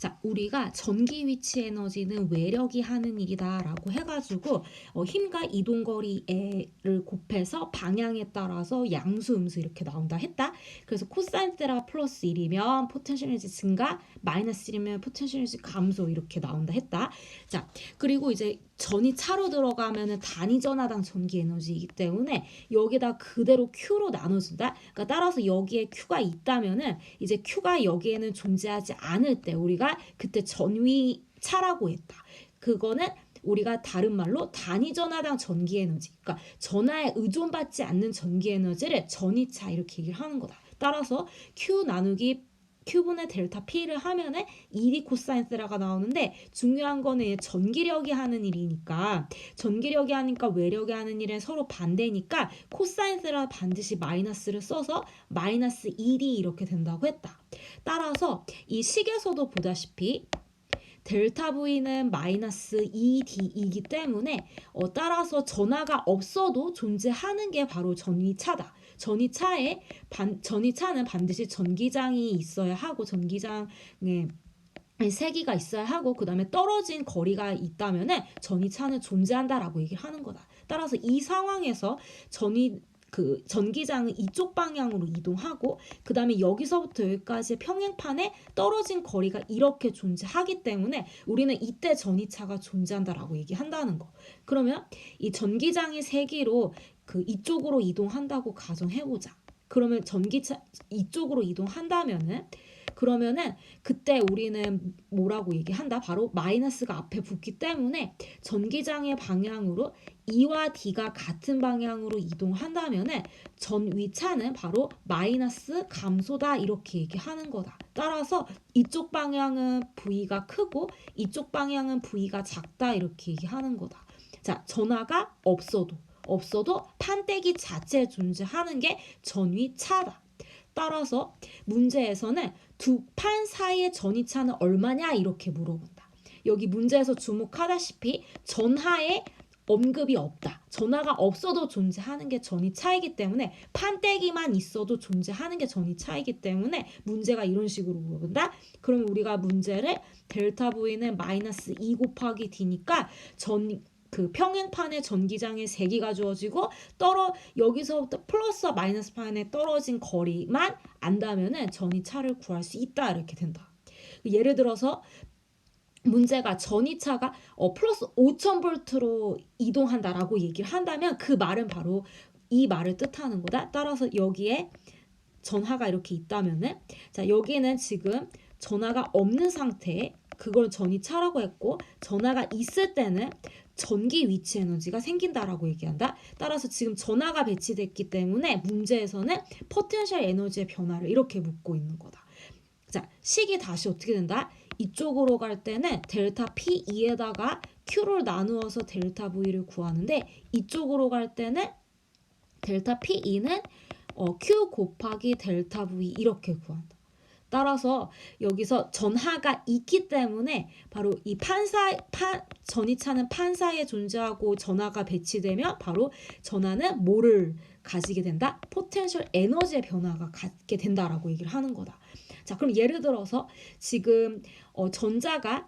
자, 우리가 전기 위치 에너지는 외력이 하는 일이다라고 해가지고 힘과 이동거리를 곱해서 방향에 따라서 양수, 음수 이렇게 나온다 했다. 그래서 코사인 테타 플러스 1이면 포텐셜 에너지 증가, 마이너스 1이면 포텐셜 에너지 감소 이렇게 나온다 했다. 자, 그리고 이제 전이 차로 들어가면은 단위 전하당 전기 에너지이기 때문에 여기다 그대로 Q로 나눠준다. 그러니까 따라서 여기에 Q가 있다면은 이제 Q가 여기에는 존재하지 않을 때 우리가 그때 전위 차라고 했다. 그거는 우리가 다른 말로 단위 전하당 전기 에너지, 그러니까 전하에 의존받지 않는 전기 에너지를 전위차 이렇게 얘기를 하는 거다. 따라서 Q 나누기 Q분의 델타 P를 하면은 2D 코사인 세라가 나오는데 중요한 거는 전기력이 하는 일이니까 전기력이 하니까 외력이 하는 일은 서로 반대니까 코사인 세라 반드시 마이너스를 써서 마이너스 1이 이렇게 된다고 했다. 따라서 이 식에서도 보다시피 델타 V는 마이너스 2D이기 때문에 따라서 전하가 없어도 존재하는 게 바로 전위차다. 전위차는 반드시 전기장이 있어야 하고 전기장에 세기가 있어야 하고 그 다음에 떨어진 거리가 있다면은 전위차는 존재한다라고 얘기를 하는 거다. 따라서 이 상황에서 전기장은 이쪽 방향으로 이동하고 그 다음에 여기서부터 여기까지 평행판에 떨어진 거리가 이렇게 존재하기 때문에 우리는 이때 전위차가 존재한다라고 얘기한다는 거. 그러면 이 전기장의 세기로 이쪽으로 이동한다고 가정해보자. 그러면 전기차 이쪽으로 이동한다면은 그러면은 그때 우리는 뭐라고 얘기한다? 바로 마이너스가 앞에 붙기 때문에 전기장의 방향으로 E와 D가 같은 방향으로 이동한다면은 전위차는 바로 마이너스 감소다 이렇게 얘기하는 거다. 따라서 이쪽 방향은 V가 크고 이쪽 방향은 V가 작다 이렇게 얘기하는 거다. 자, 전하가 없어도 판때기 자체에 존재하는 게 전위차다. 따라서 문제에서는 두 판 사이의 전위차는 얼마냐 이렇게 물어본다. 여기 문제에서 주목하다시피 전하에 언급이 없다. 전하가 없어도 존재하는 게 전위차이기 때문에 판때기만 있어도 존재하는 게 전위차이기 때문에 문제가 이런 식으로 물어본다. 그러면 우리가 문제를 델타 V는 마이너스 2 곱하기 D니까 평행판의 전기장의 세기가 주어지고 여기서부터 플러스와 마이너스 판에 떨어진 거리만 안다면은 전위차를 구할 수 있다 이렇게 된다. 예를 들어서 문제가 전위차가 플러스 5000볼트로 이동한다라고 얘기를 한다면 그 말은 바로 이 말을 뜻하는 거다. 따라서 여기에 전하가 이렇게 있다면은 자 여기는 지금 전하가 없는 상태에 그걸 전위차라고 했고 전하가 있을 때는 전기 위치 에너지가 생긴다라고 얘기한다. 따라서 지금 전하가 배치됐기 때문에 문제에서는 포텐셜 에너지의 변화를 이렇게 묻고 있는 거다. 자, 식이 다시 어떻게 된다? 이쪽으로 갈 때는 델타 P2에다가 Q를 나누어서 델타 V를 구하는데 이쪽으로 갈 때는 델타 P2는 Q 곱하기 델타 V 이렇게 구한다. 따라서 여기서 전하가 있기 때문에 바로 이 전위차는 판사에 존재하고 전하가 배치되면 바로 전하는 뭐를 가지게 된다? 포텐셜 에너지의 변화가 갖게 된다라고 얘기를 하는 거다. 자, 그럼 예를 들어서 지금 전자가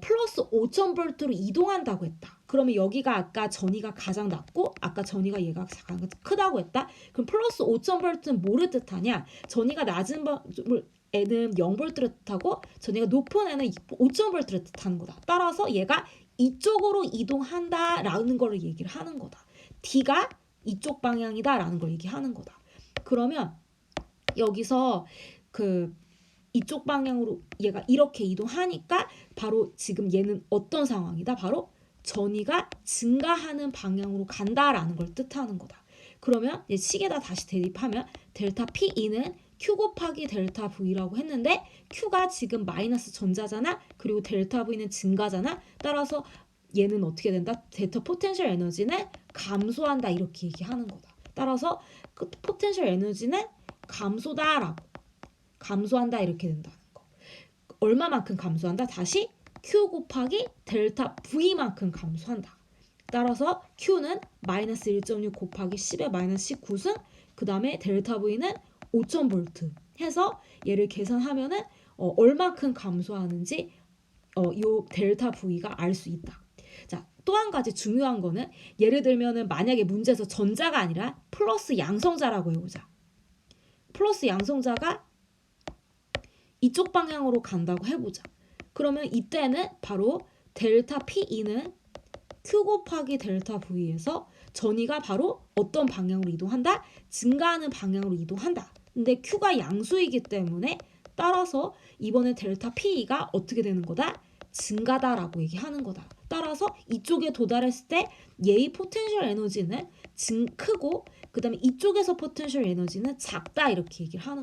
플러스 5000볼트로 이동한다고 했다. 그러면 여기가 아까 전위가 가장 낮고 아까 전위가 얘가 가장 크다고 했다. 그럼 플러스 5000볼트는 뭐를 뜻하냐? 전위가 낮은 애는 0볼트를 뜻하고 전위가 높은 애는 5000볼트를 뜻하는 거다. 따라서 얘가 이쪽으로 이동한다라는 걸 얘기를 하는 거다. D가 이쪽 방향이다라는 걸 얘기하는 거다. 그러면 여기서 이쪽 방향으로 얘가 이렇게 이동하니까 바로 지금 얘는 어떤 상황이다? 바로 전위가 증가하는 방향으로 간다라는 걸 뜻하는 거다. 그러면 식에다 다시 대입하면 델타 P2는 Q 곱하기 델타 V라고 했는데 Q가 지금 마이너스 전자잖아. 그리고 델타 V는 증가잖아. 따라서 얘는 어떻게 된다? 델타 포텐셜 에너지는 감소한다 이렇게 얘기하는 거다. 따라서 그 포텐셜 에너지는 감소한다 이렇게 된다는 거. 얼마만큼 감소한다? 다시 Q 곱하기 델타 V만큼 감소한다. 따라서 Q는 마이너스 1.6 곱하기 10의 마이너스 19승 그 다음에 델타 V는 5000볼트 해서 얘를 계산하면은 얼마큼 감소하는지 요 델타 V가 알 수 있다. 자, 또 한 가지 중요한 거는 예를 들면은 만약에 문제에서 전자가 아니라 플러스 양성자라고 해보자. 플러스 양성자가 이쪽 방향으로 간다고 해보자. 그러면 이때는 바로 델타 P는 Q 곱하기 델타 V에서 전위가 바로 어떤 방향으로 이동한다? 증가하는 방향으로 이동한다. 근데 Q가 양수이기 때문에 따라서 이번에 델타 P가 어떻게 되는 거다? 증가다라고 얘기하는 거다. 따라서 이쪽에 도달했을 때 얘의 포텐셜 에너지는 크고 그 다음에 이쪽에서 포텐셜 에너지는 작다 이렇게 얘기를 하는 거야.